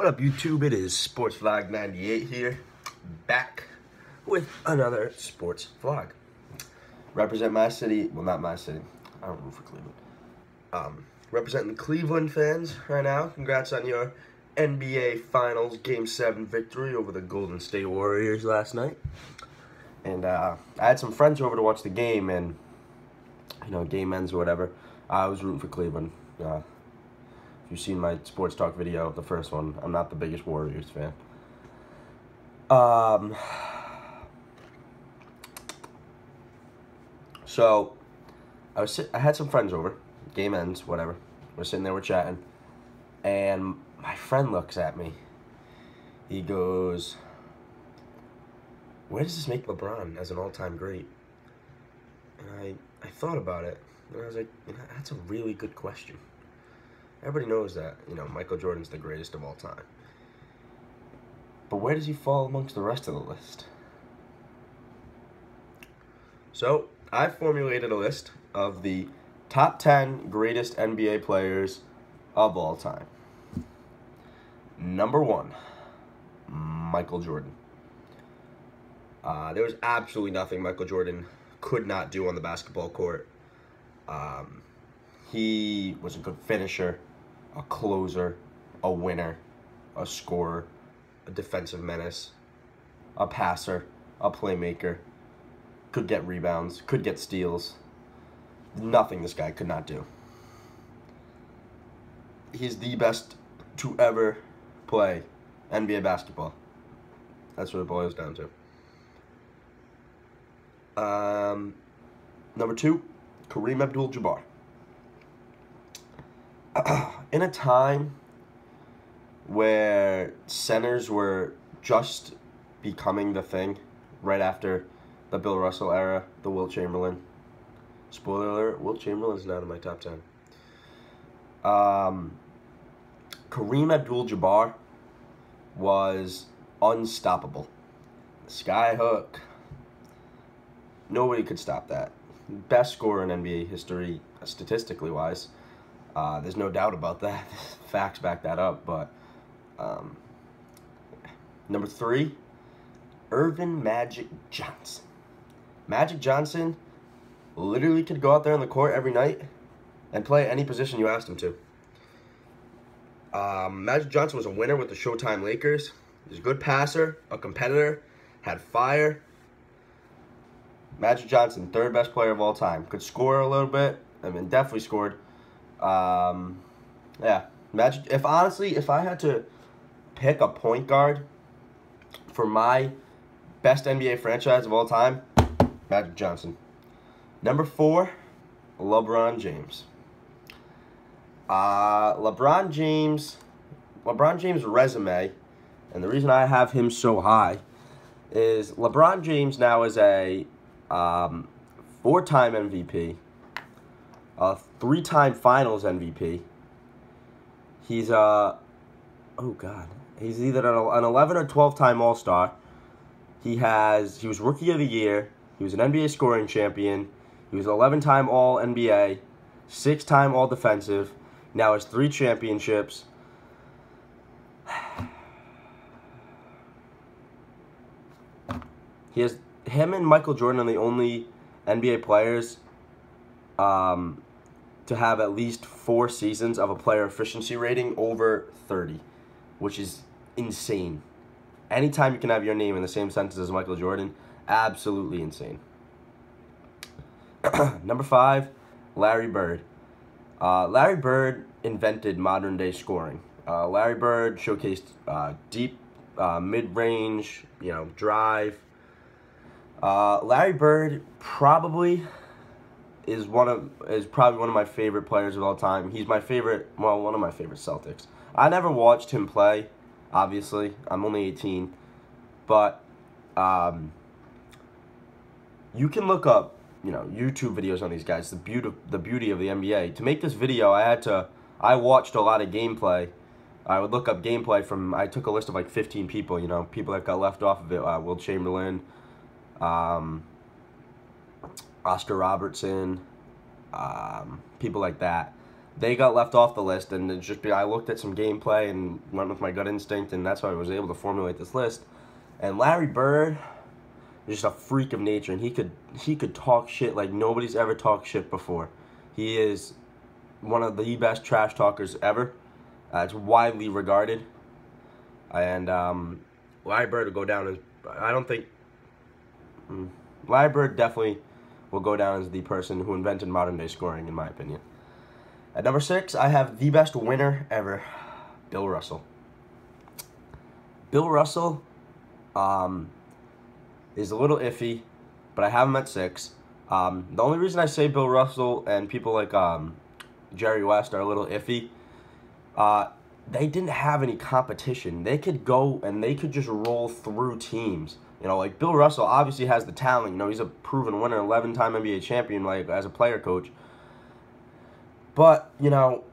What up, YouTube? It is Sports Vlog 98 here, back with another sports vlog. Represent my city, well, not my city. I don't root for Cleveland. Representing the Cleveland fans right now. Congrats on your NBA Finals Game 7 victory over the Golden State Warriors last night. And I had some friends over to watch the game, and game ends or whatever. I was rooting for Cleveland. If you've seen my sports talk video, the first one, I'm not the biggest Warriors fan. So I had some friends over. Game ends, whatever. We're sitting there, we're chatting, and my friend looks at me. He goes, "Where does this make LeBron as an all-time great?" And I thought about it, and I was like, that's a really good question. Everybody knows that, Michael Jordan's the greatest of all time. But where does he fall amongst the rest of the list? So, I formulated a list of the top 10 greatest NBA players of all time. Number 1, Michael Jordan. There was absolutely nothing Michael Jordan could not do on the basketball court. He was a good finisher, a closer, a winner, a scorer, a defensive menace, a passer, a playmaker, could get rebounds, could get steals. Nothing this guy could not do. He's the best to ever play NBA basketball. That's what it boils down to. Number 2, Kareem AbdulJabbar. In a time where centers were just becoming the thing, right after the Bill Russell era, the Wilt Chamberlain. Spoiler alert, Wilt Chamberlain's not in my top 10. Kareem AbdulJabbar was unstoppable. Skyhook. Nobody could stop that. Best scorer in NBA history, statistically wise. There's no doubt about that. Facts back that up. But number 3, Earvin Magic Johnson. Magic Johnson literally could go out there on the court every night and play any position you asked him to. Magic Johnson was a winner with the Showtime Lakers. He was a good passer, a competitor, had fire. Magic Johnson, 3rd best player of all time. Could score a little bit. Definitely scored. Yeah, Magic. If I had to pick a point guard for my best NBA franchise of all time, Magic Johnson. Number 4, LeBron James. LeBron James' resume, and the reason I have him so high is LeBron James now is a 4-time MVP, a 3-time Finals MVP. He's he's either an 11 or 12-time All-Star. He was Rookie of the Year. He was an NBA scoring champion. He was 11-time All-NBA, 6-time All-Defensive. Now has 3 championships. Him and Michael Jordan are the only NBA players to have at least 4 seasons of a player efficiency rating over 30, which is insane. Anytime you can have your name in the same sentence as Michael Jordan, absolutely insane. Number 5, Larry Bird. Larry Bird invented modern-day scoring. Larry Bird showcased deep, mid-range, drive. Larry Bird probably is one of my favorite players of all time. He's one of my favorite Celtics. I never watched him play, obviously. I'm only 18, but you can look up, YouTube videos on these guys. The beauty of the NBA. To make this video, I watched a lot of gameplay. I would look up gameplay I took a list of like 15 people, people that got left off of it. Wilt Chamberlain, Oscar Robertson, people like that. they got left off the list, and I looked at some gameplay and went with my gut instinct, and that's how I was able to formulate this list. And Larry Bird is just a freak of nature, and he could talk shit like nobody's ever talked shit before. He is one of the best trash talkers ever. It's widely regarded, and Larry Bird will go down as Larry Bird definitely will go down as the person who invented modern day scoring, in my opinion. At number 6, I have the best winner ever, Bill Russell. Bill Russell is a little iffy, but I have him at 6. The only reason I say Bill Russell and people like Jerry West are a little iffy, they didn't have any competition. They could go and they could just roll through teams. You know, like Bill Russell obviously has the talent. You know, he's a proven winner, 11-time NBA champion, like as a player coach. But, you know,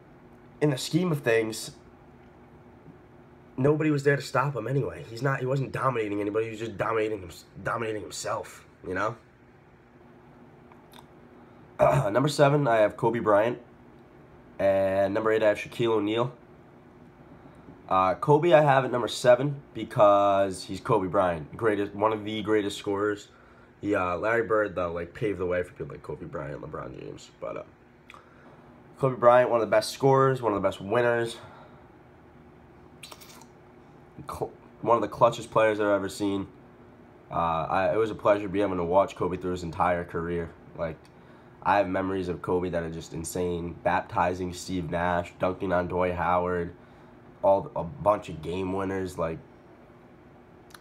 in the scheme of things, nobody was there to stop him anyway. He wasn't dominating anybody. He was just dominating himself, you know? Number 7, I have Kobe Bryant. And number 8, I have Shaquille O'Neal. Kobe I have at number 7 because he's Kobe Bryant, one of the greatest scorers. Larry Bird, though, like, paved the way for people like Kobe Bryant, LeBron James. But Kobe Bryant, one of the best scorers, one of the best winners, one of the clutchest players I've ever seen. It was a pleasure being able to watch Kobe through his entire career. Like, I have memories of Kobe that are just insane. Baptizing Steve Nash, dunking on Dwight Howard, a bunch of game winners. Like,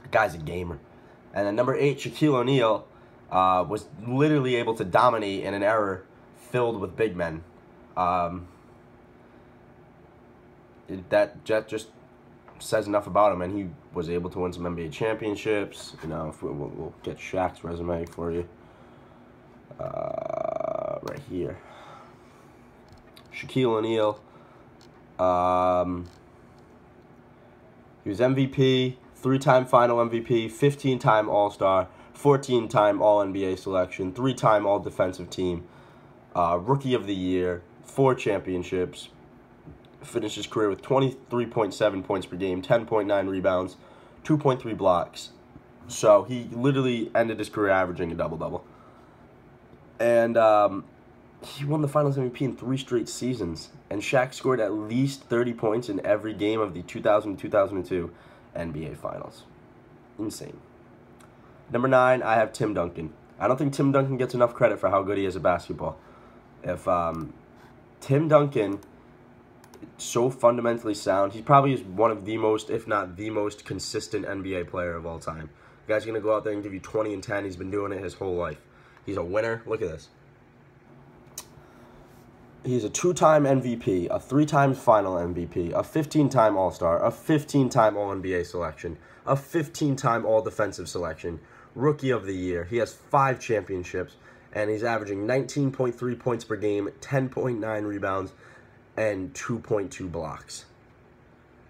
the guy's a gamer. And then number 8, Shaquille O'Neal was literally able to dominate in an era filled with big men. That just says enough about him, and he was able to win some NBA championships. You know, we'll get Shaq's resume for you right here. Shaquille O'Neal, he was MVP, 3-time Final MVP, 15-time All-Star, 14-time All-NBA selection, 3-time All-Defensive Team, Rookie of the Year, 4 championships. Finished his career with 23.7 points per game, 10.9 rebounds, 2.3 blocks. So he literally ended his career averaging a double-double. And he won the Finals MVP in 3 straight seasons. And Shaq scored at least 30 points in every game of the 2000-2002 NBA Finals. Insane. Number 9, I have Tim Duncan. I don't think Tim Duncan gets enough credit for how good he is at basketball. If Tim Duncan, so fundamentally sound, he probably is one of the most, if not the most consistent NBA player of all time. The guy's going to go out there and give you 20 and 10. He's been doing it his whole life. He's a winner. Look at this. He's a 2-time MVP, a 3-time Final MVP, a 15-time All-Star, a 15-time All-NBA selection, a 15-time All-Defensive selection, Rookie of the Year. He has 5 championships, and he's averaging 19.3 points per game, 10.9 rebounds, and 2.2 blocks.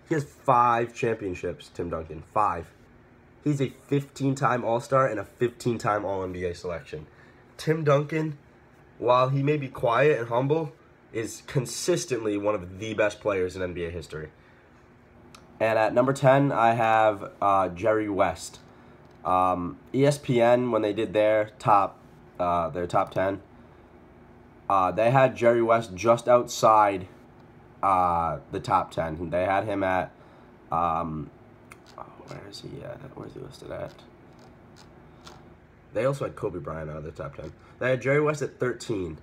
He has 5 championships, Tim Duncan. 5. He's a 15-time All-Star and a 15-time All-NBA selection. Tim Duncan, while he may be quiet and humble, is consistently one of the best players in NBA history. And at number 10, I have Jerry West. ESPN, when they did their top 10, they had Jerry West just outside the top 10. They had him at, where is he at? Where's he listed at? They also had Kobe Bryant out of the top 10. They had Jerry West at 13.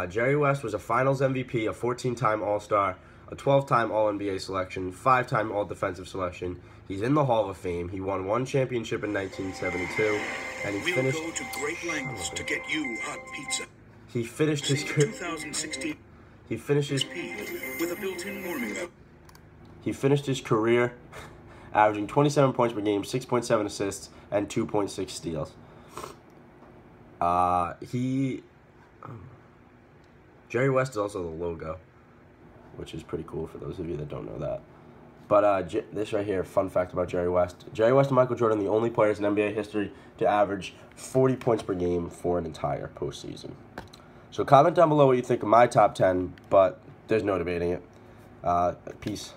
Jerry West was a Finals MVP, a 14-time All-Star, a 12-time All-NBA selection, 5-time All-Defensive selection. He's in the Hall of Fame. He won 1 championship in 1972, and he finished. We'll go to great lengths to get you hot pizza. He finished his career. 2016. He finished his. With a built-in warming up. He finished his career averaging 27 points per game, 6.7 assists, and 2.6 steals. Jerry West is also the logo, which is pretty cool for those of you that don't know that. But this right here, fun fact about Jerry West. Jerry West and Michael Jordan, the only players in NBA history to average 40 points per game for an entire postseason. So comment down below what you think of my top 10, but There's no debating it. Peace.